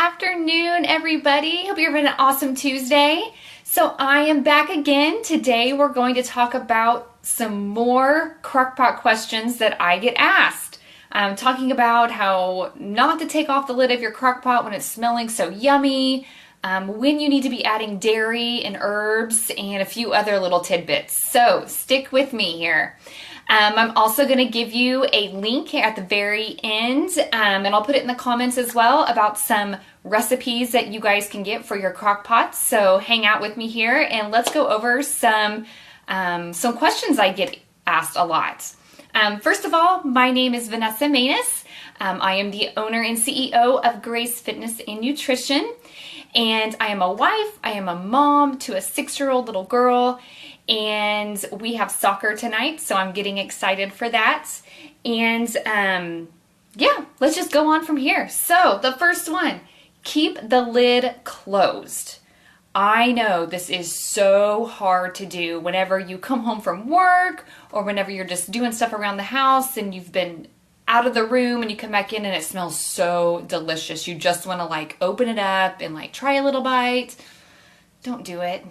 afternoon, everybody. Hope you're having an awesome Tuesday. So I am back again. Today we're going to talk about some more crockpot questions that I get asked. I'm talking about how not to take off the lid of your crockpot when it's smelling so yummy, when you need to be adding dairy and herbs, and a few other little tidbits. So stick with me here. I'm also going to give you a link at the very end, and I'll put it in the comments as well about some recipes that you guys can get for your crock pots. So hang out with me here and let's go over some questions I get asked a lot. First of all, my name is Vanessa Manus. I am the owner and CEO of Grace Fitness and Nutrition, and I am a wife, I am a mom to a 6-year-old little girl, and we have soccer tonight, so I'm getting excited for that. And yeah, let's just go on from here. So the first one, keep the lid closed. I know this is so hard to do whenever you come home from work or whenever you're just doing stuff around the house and you've been out of the room and you come back in and it smells so delicious. You just want to like open it up and like try a little bite. Don't do it.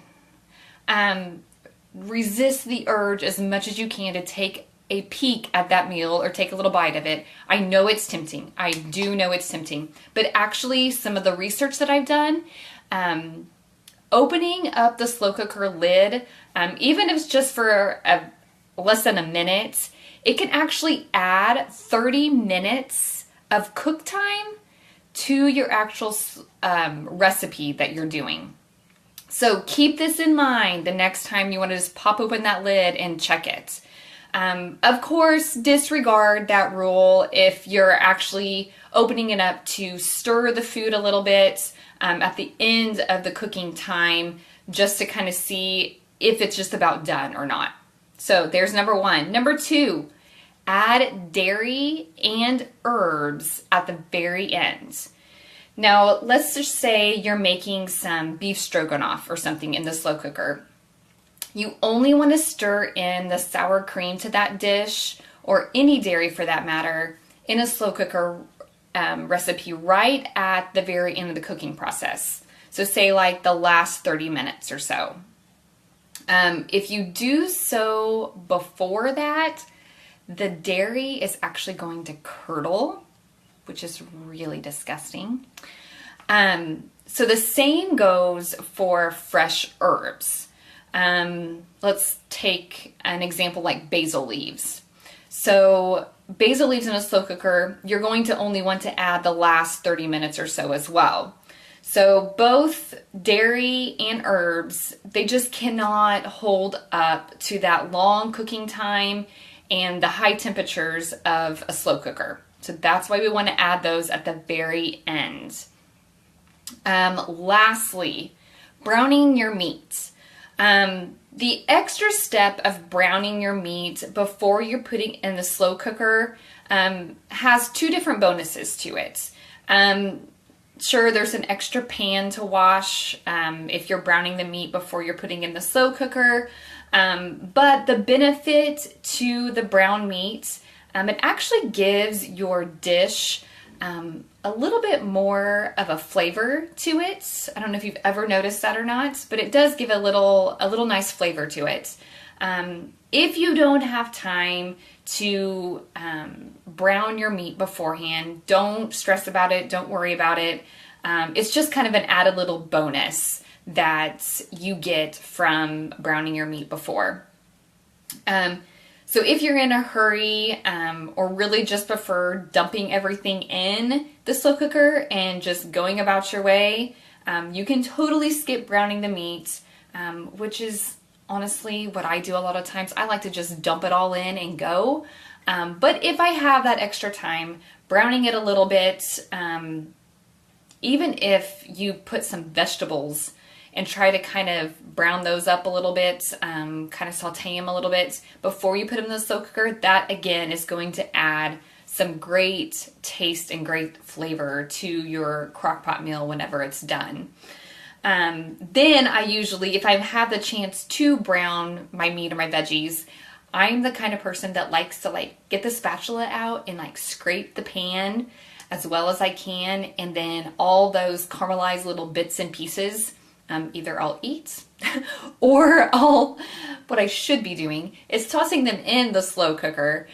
Resist the urge as much as you can to take a peek at that meal or take a little bite of it. I know it's tempting. I do know it's tempting. But actually, some of the research that I've done, opening up the slow cooker lid, even if it's just for less than a minute, it can actually add 30 minutes of cook time to your actual recipe that you're doing. So keep this in mind the next time you want to just pop open that lid and check it. Of course, disregard that rule if you're actually opening it up to stir the food a little bit at the end of the cooking time, just to kind of see if it's just about done or not. So there's number one. Number two, add dairy and herbs at the very end. Now, let's just say you're making some beef stroganoff or something in the slow cooker. You only want to stir in the sour cream to that dish, or any dairy for that matter, in a slow cooker recipe right at the very end of the cooking process. So say like the last 30 minutes or so. If you do so before that, the dairy is actually going to curdle, which is really disgusting. So the same goes for fresh herbs. Let's take an example like basil leaves. So basil leaves in a slow cooker, you're going to only want to add the last 30 minutes or so as well. So both dairy and herbs, they just cannot hold up to that long cooking time and the high temperatures of a slow cooker. So that's why we want to add those at the very end. Lastly, browning your meat. The extra step of browning your meat before you're putting in the slow cooker has two different bonuses to it. Sure, there's an extra pan to wash if you're browning the meat before you're putting in the slow cooker, but the benefit to the brown meat, it actually gives your dish a little bit more of a flavor to it. I don't know if you've ever noticed that or not, but it does give a little nice flavor to it. If you don't have time to brown your meat beforehand, don't stress about it, don't worry about it. It's just kind of an added little bonus that you get from browning your meat before. So if you're in a hurry or really just prefer dumping everything in the slow cooker and just going about your way, you can totally skip browning the meat, which is honestly what I do a lot of times. I like to just dump it all in and go. But if I have that extra time, browning it a little bit, even if you put some vegetables and try to kind of brown those up a little bit, kind of saute them a little bit before you put them in the slow cooker, that again is going to add some great taste and great flavor to your crock-pot meal whenever it's done. Then I usually, if I have the chance to brown my meat or my veggies, I'm the kind of person that likes to like get the spatula out and like scrape the pan as well as I can, and then all those caramelized little bits and pieces, either I'll eat or what I should be doing is tossing them in the slow cooker,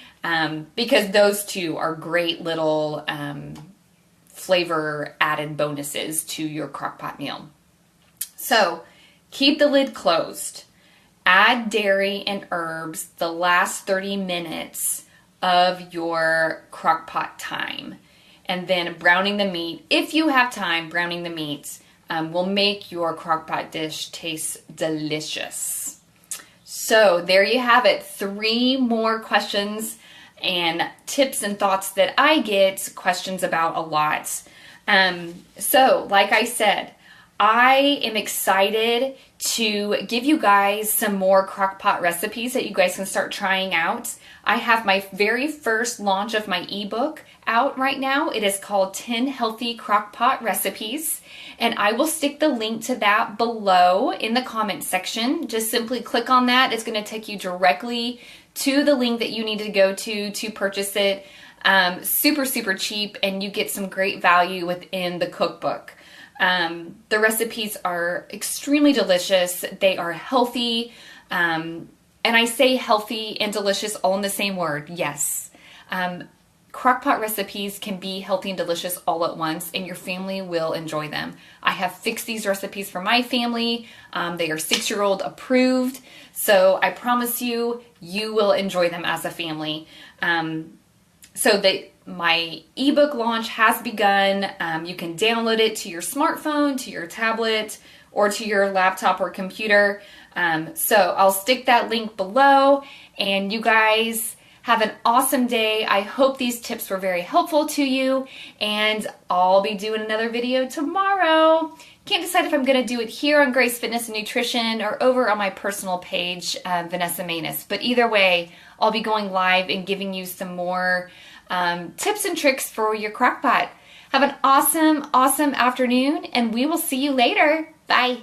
because those two are great little flavor added bonuses to your crock-pot meal. So keep the lid closed. Add dairy and herbs the last 30 minutes of your crock-pot time. And then browning the meat, if you have time, browning the meat will make your crock-pot dish taste delicious. So there you have it. 3 more questions and tips and thoughts that I get questions about a lot. So like I said, I am excited to give you guys some more crock-pot recipes that you guys can start trying out. I have my very first launch of my ebook out right now. It is called 10 Healthy Crock-Pot Recipes, and I will stick the link to that below in the comment section. Just simply click on that. It's going to take you directly to the link that you need to go to purchase it. Super, super cheap, and you get some great value within the cookbook. The recipes are extremely delicious. They are healthy. And I say healthy and delicious all in the same word. Yes. Crock-pot recipes can be healthy and delicious all at once, and your family will enjoy them. I have fixed these recipes for my family. They are 6-year-old approved. So I promise you, you will enjoy them as a family. My ebook launch has begun. You can download it to your smartphone, to your tablet, or to your laptop or computer. So I'll stick that link below, and you guys have an awesome day. I hope these tips were very helpful to you, and I'll be doing another video tomorrow. Can't decide if I'm going to do it here on Grace Fitness and Nutrition or over on my personal page, Vanessa Manus. But either way, I'll be going live and giving you some more tips and tricks for your crock pot. Have an awesome, awesome afternoon, and we will see you later. Bye.